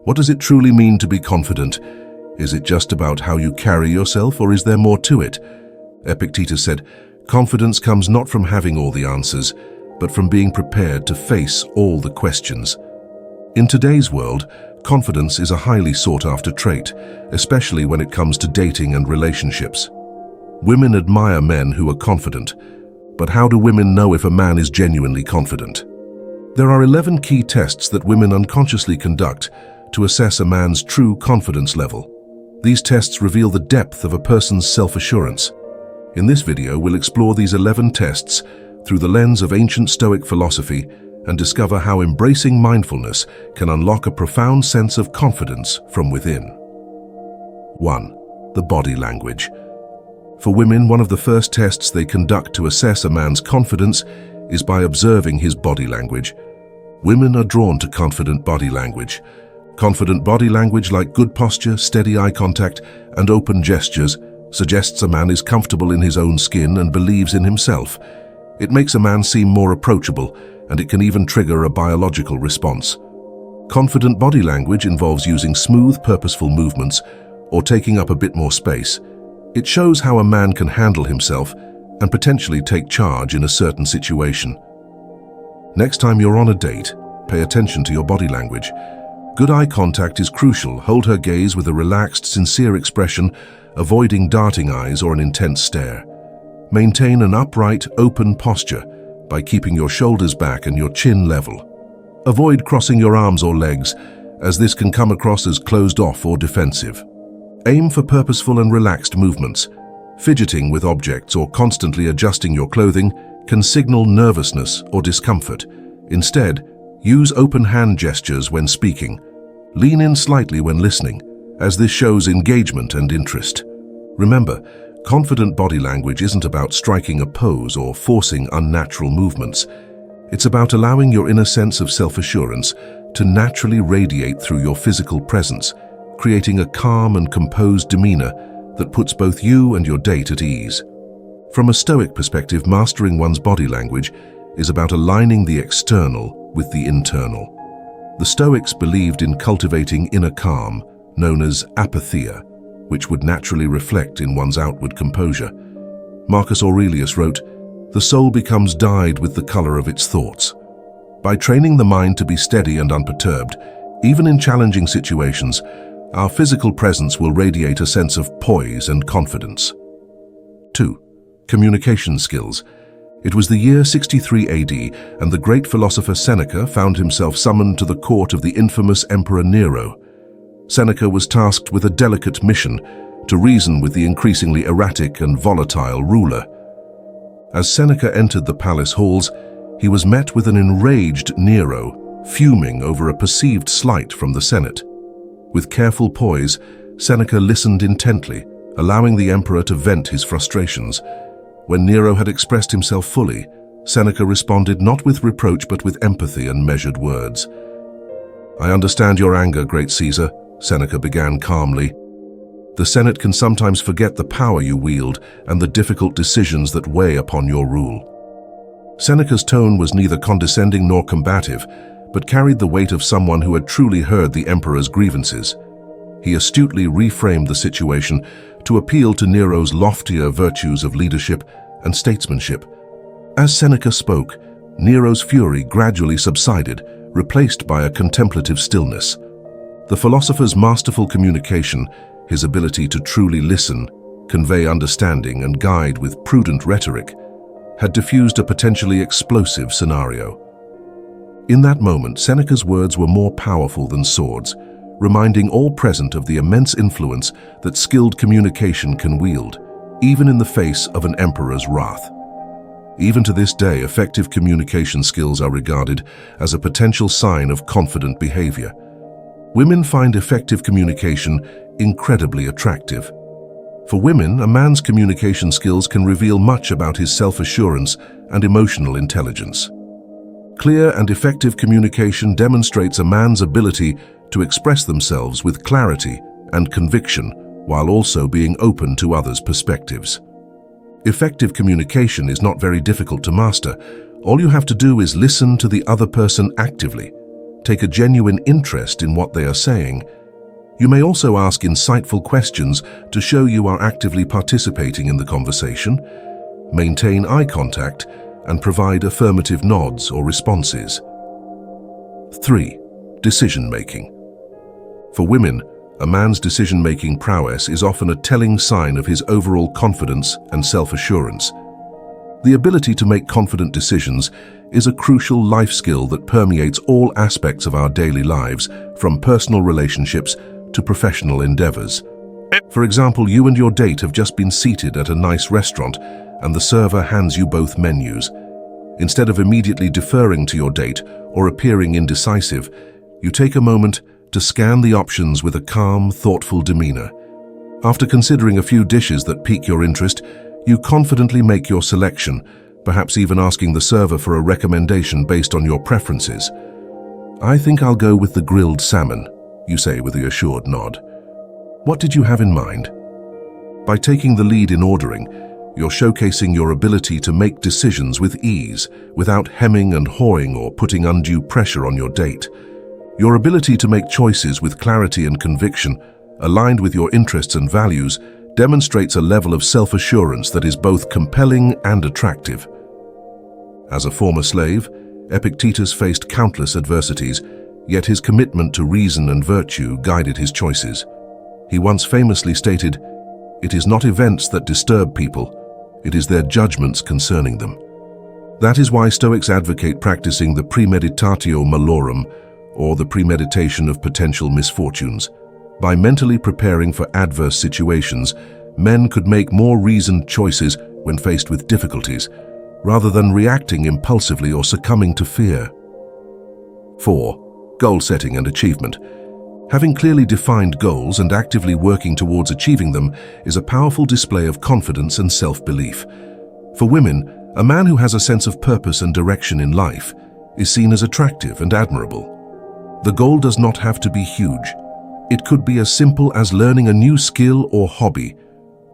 What does it truly mean to be confident? Is it just about how you carry yourself, or is there more to it? Epictetus said, "Confidence comes not from having all the answers, but from being prepared to face all the questions." In today's world, confidence is a highly sought-after trait, especially when it comes to dating and relationships. Women admire men who are confident, but how do women know if a man is genuinely confident? There are 11 key tests that women unconsciously conduct to assess a man's true confidence level. These tests reveal the depth of a person's self-assurance. In this video, we'll explore these 11 tests through the lens of ancient Stoic philosophy and discover how embracing mindfulness can unlock a profound sense of confidence from within. 1. The body language. For women, one of the first tests they conduct to assess a man's confidence is by observing his body language. Women are drawn to confident body language. Confident body language, like good posture, steady eye contact, and open gestures, suggests a man is comfortable in his own skin and believes in himself. It makes a man seem more approachable, and it can even trigger a biological response. Confident body language involves using smooth, purposeful movements or taking up a bit more space. It shows how a man can handle himself and potentially take charge in a certain situation. Next time you're on a date, pay attention to your body language. Good eye contact is crucial. Hold her gaze with a relaxed, sincere expression, avoiding darting eyes or an intense stare. Maintain an upright, open posture by keeping your shoulders back and your chin level. Avoid crossing your arms or legs, as this can come across as closed off or defensive. Aim for purposeful and relaxed movements. Fidgeting with objects or constantly adjusting your clothing can signal nervousness or discomfort. Instead, use open hand gestures when speaking. Lean in slightly when listening, as this shows engagement and interest. Remember, confident body language isn't about striking a pose or forcing unnatural movements. It's about allowing your inner sense of self-assurance to naturally radiate through your physical presence, creating a calm and composed demeanor that puts both you and your date at ease. From a Stoic perspective, mastering one's body language is about aligning the external with the internal. The Stoics believed in cultivating inner calm, known as apatheia, which would naturally reflect in one's outward composure. Marcus Aurelius wrote, "The soul becomes dyed with the color of its thoughts." By training the mind to be steady and unperturbed, even in challenging situations, our physical presence will radiate a sense of poise and confidence. 2. Communication skills. It was the year 63 AD, and the great philosopher Seneca found himself summoned to the court of the infamous Emperor Nero. Seneca was tasked with a delicate mission to reason with the increasingly erratic and volatile ruler. As Seneca entered the palace halls, he was met with an enraged Nero, fuming over a perceived slight from the Senate. With careful poise, Seneca listened intently, allowing the emperor to vent his frustrations. When Nero had expressed himself fully, Seneca responded not with reproach but with empathy and measured words. "I understand your anger, great Caesar," Seneca began calmly. "The Senate can sometimes forget the power you wield and the difficult decisions that weigh upon your rule." Seneca's tone was neither condescending nor combative, but carried the weight of someone who had truly heard the emperor's grievances. He astutely reframed the situation to appeal to Nero's loftier virtues of leadership and statesmanship. As Seneca spoke, Nero's fury gradually subsided, replaced by a contemplative stillness. The philosopher's masterful communication, his ability to truly listen, convey understanding, and guide with prudent rhetoric, had diffused a potentially explosive scenario. In that moment, Seneca's words were more powerful than swords, reminding all present of the immense influence that skilled communication can wield, even in the face of an emperor's wrath. Even to this day, effective communication skills are regarded as a potential sign of confident behavior. Women find effective communication incredibly attractive. For women, a man's communication skills can reveal much about his self-assurance and emotional intelligence. Clear and effective communication demonstrates a man's ability to express themselves with clarity and conviction while also being open to others' perspectives. Effective communication is not very difficult to master. All you have to do is listen to the other person actively. take a genuine interest in what they are saying. You may also ask insightful questions to show you are actively participating in the conversation, maintain eye contact, and provide affirmative nods or responses. 3. Decision-making. For women, a man's decision-making prowess is often a telling sign of his overall confidence and self-assurance. The ability to make confident decisions is a crucial life skill that permeates all aspects of our daily lives, from personal relationships to professional endeavors. For example, you and your date have just been seated at a nice restaurant and the server hands you both menus. Instead of immediately deferring to your date or appearing indecisive, you take a moment to scan the options with a calm, thoughtful demeanor. After considering a few dishes that pique your interest, you confidently make your selection, perhaps even asking the server for a recommendation based on your preferences. "I think I'll go with the grilled salmon," you say with a assured nod. "What did you have in mind?" By taking the lead in ordering, you're showcasing your ability to make decisions with ease, without hemming and hawing or putting undue pressure on your date. Your ability to make choices with clarity and conviction, aligned with your interests and values, demonstrates a level of self-assurance that is both compelling and attractive. As a former slave, Epictetus faced countless adversities, yet his commitment to reason and virtue guided his choices. He once famously stated, "It is not events that disturb people, it is their judgments concerning them." That is why Stoics advocate practicing the premeditatio malorum, or the premeditation of potential misfortunes. By mentally preparing for adverse situations, men could make more reasoned choices when faced with difficulties, rather than reacting impulsively or succumbing to fear. 4. Goal setting and achievement. Having clearly defined goals and actively working towards achieving them is a powerful display of confidence and self-belief. For women, a man who has a sense of purpose and direction in life is seen as attractive and admirable. The goal does not have to be huge. It could be as simple as learning a new skill or hobby.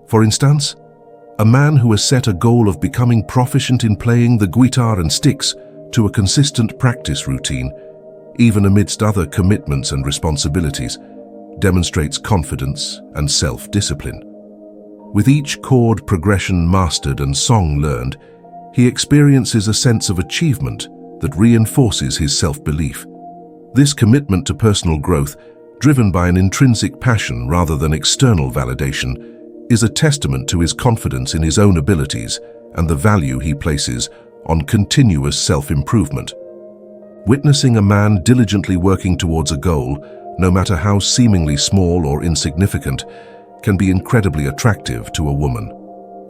For instance, a man who has set a goal of becoming proficient in playing the guitar and sticks to a consistent practice routine, even amidst other commitments and responsibilities, demonstrates confidence and self-discipline. With each chord progression mastered and song learned, he experiences a sense of achievement that reinforces his self-belief. This commitment to personal growth, driven by an intrinsic passion rather than external validation, is a testament to his confidence in his own abilities and the value he places on continuous self-improvement. Witnessing a man diligently working towards a goal, no matter how seemingly small or insignificant, can be incredibly attractive to a woman.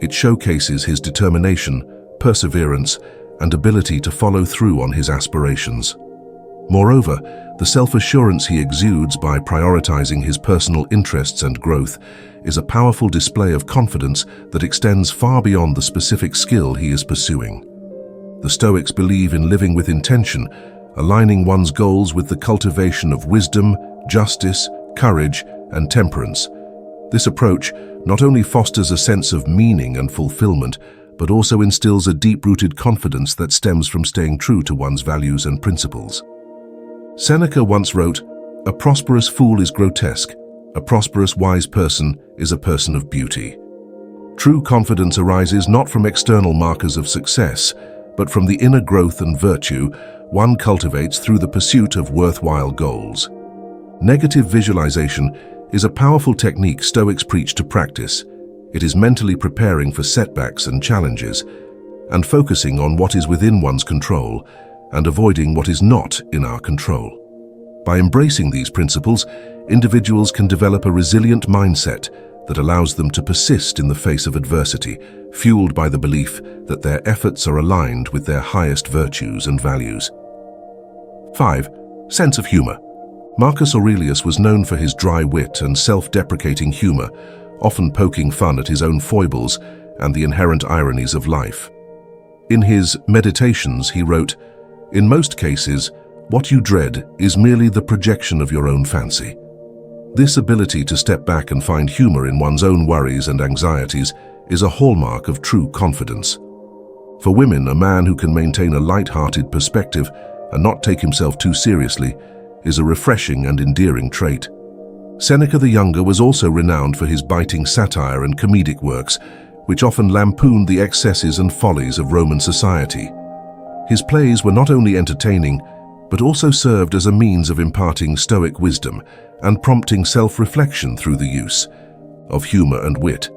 It showcases his determination, perseverance, and ability to follow through on his aspirations. Moreover, the self-assurance he exudes by prioritizing his personal interests and growth is a powerful display of confidence that extends far beyond the specific skill he is pursuing. The Stoics believe in living with intention, aligning one's goals with the cultivation of wisdom, justice, courage, and temperance. This approach not only fosters a sense of meaning and fulfillment, but also instills a deep-rooted confidence that stems from staying true to one's values and principles. Seneca once wrote, "A prosperous fool is grotesque. A prosperous wise person is a person of beauty." True confidence arises not from external markers of success, but from the inner growth and virtue one cultivates through the pursuit of worthwhile goals. Negative visualization is a powerful technique Stoics preach to practice. It is mentally preparing for setbacks and challenges, and focusing on what is within one's control and avoiding what is not in our control. By embracing these principles, individuals can develop a resilient mindset that allows them to persist in the face of adversity, fueled by the belief that their efforts are aligned with their highest virtues and values. 5. Sense of humor. Marcus Aurelius was known for his dry wit and self-deprecating humor, often poking fun at his own foibles and the inherent ironies of life. In his Meditations, he wrote, "In most cases, what you dread is merely the projection of your own fancy." This ability to step back and find humor in one's own worries and anxieties is a hallmark of true confidence. For women, a man who can maintain a light-hearted perspective and not take himself too seriously is a refreshing and endearing trait. Seneca the Younger was also renowned for his biting satire and comedic works, which often lampooned the excesses and follies of Roman society. His plays were not only entertaining, but also served as a means of imparting Stoic wisdom and prompting self-reflection through the use of humor and wit.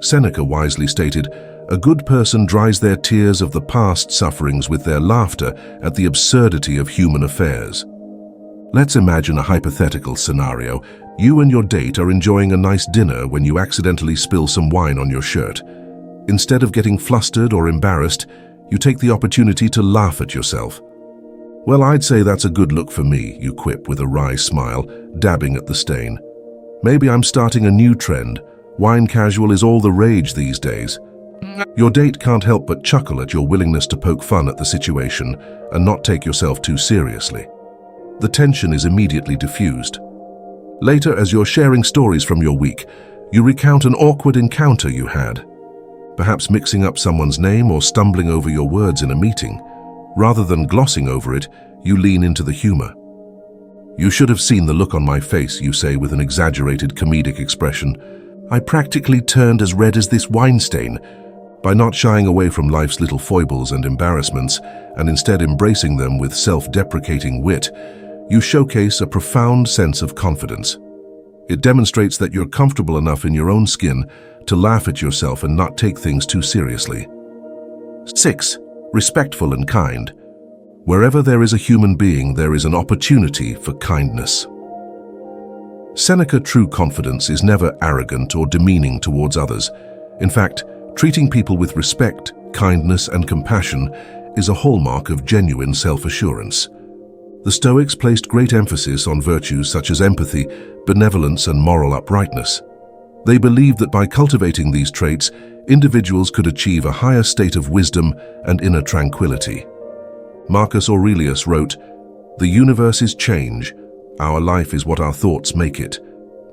Seneca wisely stated, "A good person dries their tears of the past sufferings with their laughter at the absurdity of human affairs." Let's imagine a hypothetical scenario. You and your date are enjoying a nice dinner when you accidentally spill some wine on your shirt. Instead of getting flustered or embarrassed, you take the opportunity to laugh at yourself. "Well, I'd say that's a good look for me," you quip with a wry smile, dabbing at the stain. "Maybe I'm starting a new trend. Wine casual is all the rage these days." Your date can't help but chuckle at your willingness to poke fun at the situation and not take yourself too seriously. The tension is immediately diffused. Later, as you're sharing stories from your week, you recount an awkward encounter you had, perhaps mixing up someone's name or stumbling over your words in a meeting. Rather than glossing over it, you lean into the humor. "You should have seen the look on my face," you say with an exaggerated comedic expression. "I practically turned as red as this wine stain." By not shying away from life's little foibles and embarrassments, and instead embracing them with self-deprecating wit, you showcase a profound sense of confidence. It demonstrates that you're comfortable enough in your own skin to laugh at yourself and not take things too seriously. 6. Respectful and kind. Wherever there is a human being, there is an opportunity for kindness. Seneca true confidence is never arrogant or demeaning towards others. In fact, treating people with respect, kindness, and compassion is a hallmark of genuine self-assurance. The Stoics placed great emphasis on virtues such as empathy, benevolence, and moral uprightness. They believed that by cultivating these traits, individuals could achieve a higher state of wisdom and inner tranquility. Marcus Aurelius wrote, "The universe is change. Our life is what our thoughts make it.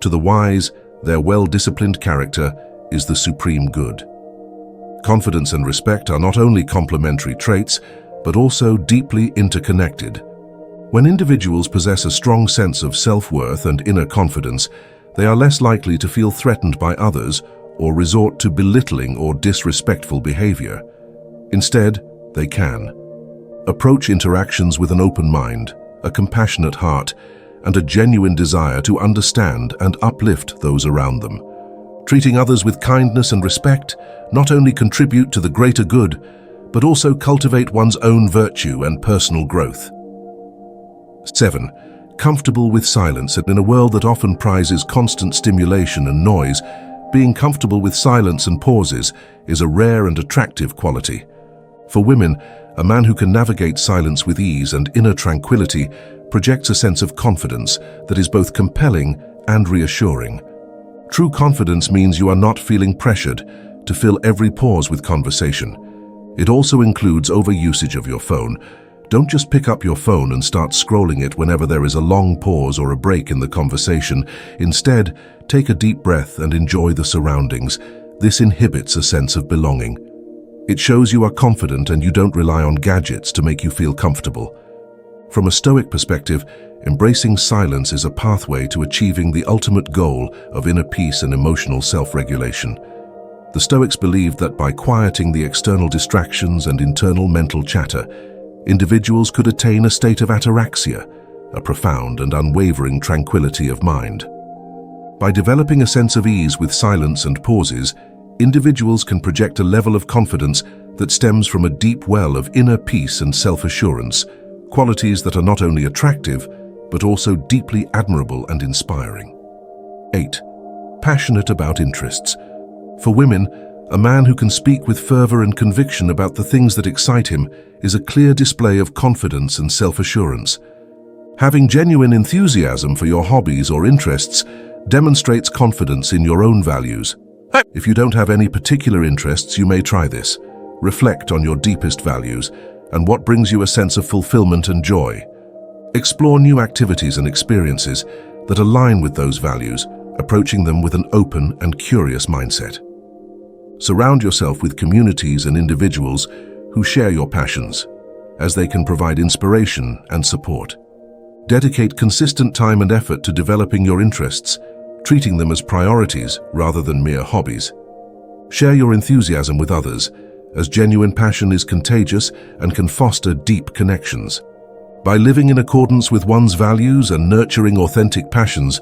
To the wise, their well-disciplined character is the supreme good." Confidence and respect are not only complementary traits, but also deeply interconnected. When individuals possess a strong sense of self-worth and inner confidence, they are less likely to feel threatened by others or resort to belittling or disrespectful behavior. Instead, they can approach interactions with an open mind, a compassionate heart, and a genuine desire to understand and uplift those around them. Treating others with kindness and respect not only contribute to the greater good, but also cultivate one's own virtue and personal growth. 7. Comfortable with silence. In a world that often prizes constant stimulation and noise, being comfortable with silence and pauses is a rare and attractive quality. For women, a man who can navigate silence with ease and inner tranquility projects a sense of confidence that is both compelling and reassuring. True confidence means you are not feeling pressured to fill every pause with conversation. It also includes overusage of your phone. Don't just pick up your phone and start scrolling it whenever there is a long pause or a break in the conversation. Instead, take a deep breath and enjoy the surroundings. This inhibits a sense of belonging. It shows you are confident and you don't rely on gadgets to make you feel comfortable. From a Stoic perspective, embracing silence is a pathway to achieving the ultimate goal of inner peace and emotional self-regulation. The Stoics believed that by quieting the external distractions and internal mental chatter, individuals could attain a state of ataraxia, a profound and unwavering tranquility of mind. By developing a sense of ease with silence and pauses, individuals can project a level of confidence that stems from a deep well of inner peace and self-assurance, qualities that are not only attractive, but also deeply admirable and inspiring. 8. Passionate about interests. For women, a man who can speak with fervor and conviction about the things that excite him is a clear display of confidence and self-assurance. Having genuine enthusiasm for your hobbies or interests demonstrates confidence in your own values. If you don't have any particular interests, you may try this. Reflect on your deepest values and what brings you a sense of fulfillment and joy. Explore new activities and experiences that align with those values, approaching them with an open and curious mindset. Surround yourself with communities and individuals who share your passions, as they can provide inspiration and support. Dedicate consistent time and effort to developing your interests, treating them as priorities rather than mere hobbies. Share your enthusiasm with others, as genuine passion is contagious and can foster deep connections. By living in accordance with one's values and nurturing authentic passions,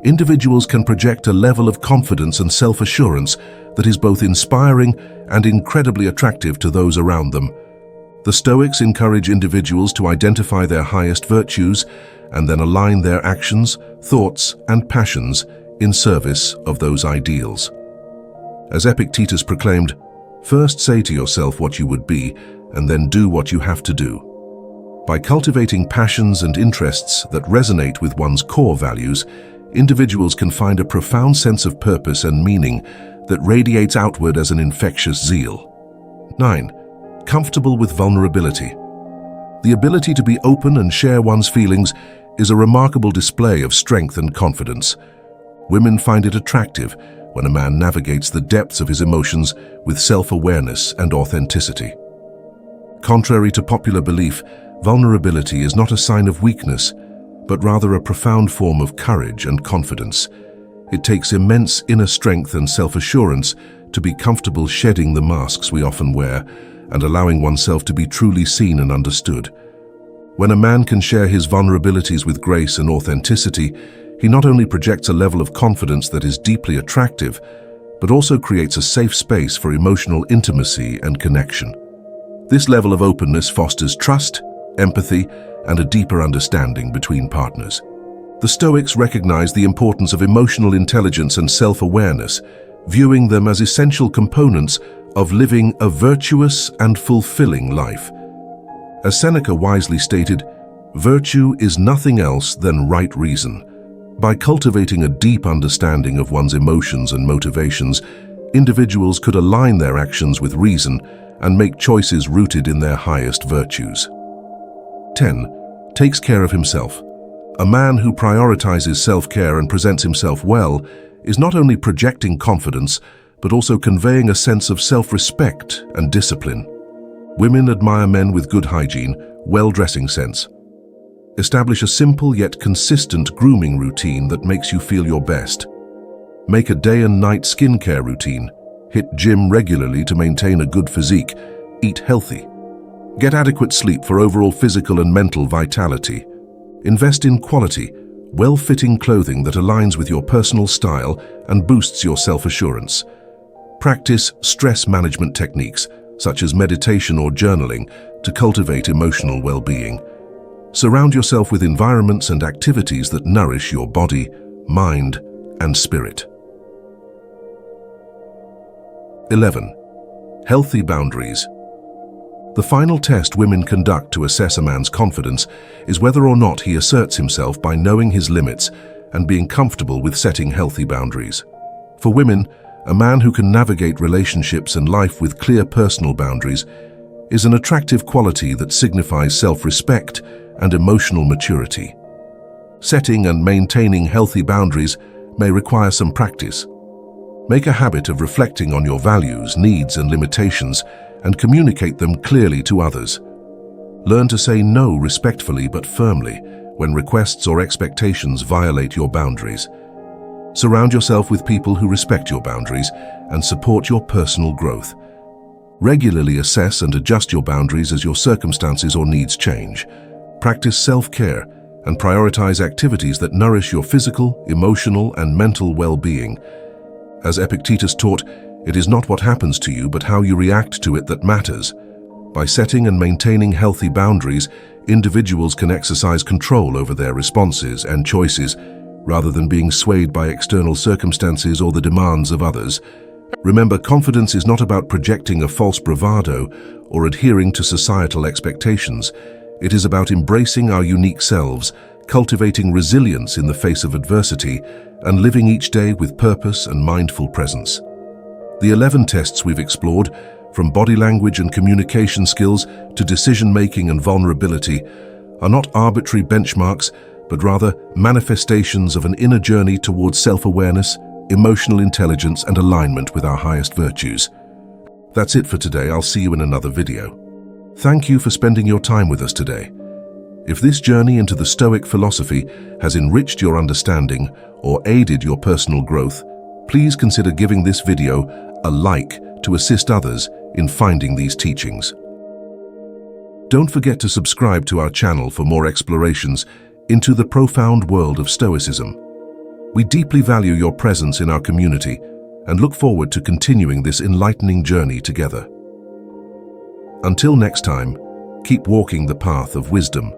individuals can project a level of confidence and self-assurance that is both inspiring and incredibly attractive to those around them. The Stoics encourage individuals to identify their highest virtues and then align their actions, thoughts, and passions in service of those ideals. As Epictetus proclaimed, "First say to yourself what you would be, and then do what you have to do." By cultivating passions and interests that resonate with one's core values, individuals can find a profound sense of purpose and meaning that radiates outward as an infectious zeal. 9. Comfortable with vulnerability. The ability to be open and share one's feelings is a remarkable display of strength and confidence. Women find it attractive when a man navigates the depths of his emotions with self-awareness and authenticity. Contrary to popular belief, vulnerability is not a sign of weakness, but rather a profound form of courage and confidence. It takes immense inner strength and self-assurance to be comfortable shedding the masks we often wear and allowing oneself to be truly seen and understood. When a man can share his vulnerabilities with grace and authenticity, he not only projects a level of confidence that is deeply attractive, but also creates a safe space for emotional intimacy and connection. This level of openness fosters trust, empathy, and a deeper understanding between partners. The Stoics recognize the importance of emotional intelligence and self-awareness, viewing them as essential components of living a virtuous and fulfilling life. As Seneca wisely stated, "Virtue is nothing else than right reason." By cultivating a deep understanding of one's emotions and motivations, individuals could align their actions with reason and make choices rooted in their highest virtues. 10. Takes care of himself. A man who prioritizes self-care and presents himself well is not only projecting confidence, but also conveying a sense of self-respect and discipline. Women admire men with good hygiene, well-dressing sense. Establish a simple yet consistent grooming routine that makes you feel your best. Make a day and night skincare routine. Hit gym regularly to maintain a good physique. Eat healthy. Get adequate sleep for overall physical and mental vitality. Invest in quality, well-fitting clothing that aligns with your personal style and boosts your self-assurance. Practice stress management techniques, such as meditation or journaling, to cultivate emotional well-being. Surround yourself with environments and activities that nourish your body, mind, and spirit. 11. Healthy boundaries. The final test women conduct to assess a man's confidence is whether or not he asserts himself by knowing his limits and being comfortable with setting healthy boundaries. For women, a man who can navigate relationships and life with clear personal boundaries is an attractive quality that signifies self-respect and emotional maturity. Setting and maintaining healthy boundaries may require some practice. Make a habit of reflecting on your values, needs, and limitations and communicate them clearly to others. Learn to say no respectfully but firmly when requests or expectations violate your boundaries. Surround yourself with people who respect your boundaries and support your personal growth. Regularly assess and adjust your boundaries as your circumstances or needs change. Practice self-care and prioritize activities that nourish your physical, emotional, and mental well-being. As Epictetus taught, it is not what happens to you, but how you react to it that matters. By setting and maintaining healthy boundaries, individuals can exercise control over their responses and choices, rather than being swayed by external circumstances or the demands of others. Remember, confidence is not about projecting a false bravado or adhering to societal expectations. It is about embracing our unique selves, cultivating resilience in the face of adversity, and living each day with purpose and mindful presence. The 11 tests we've explored, from body language and communication skills to decision-making and vulnerability, are not arbitrary benchmarks, but rather manifestations of an inner journey towards self-awareness, emotional intelligence, and alignment with our highest virtues. That's it for today. I'll see you in another video. Thank you for spending your time with us today. If this journey into the Stoic philosophy has enriched your understanding or aided your personal growth, please consider giving this video a like to assist others in finding these teachings. Don't forget to subscribe to our channel for more explorations into the profound world of Stoicism. We deeply value your presence in our community and look forward to continuing this enlightening journey together. Until next time, keep walking the path of wisdom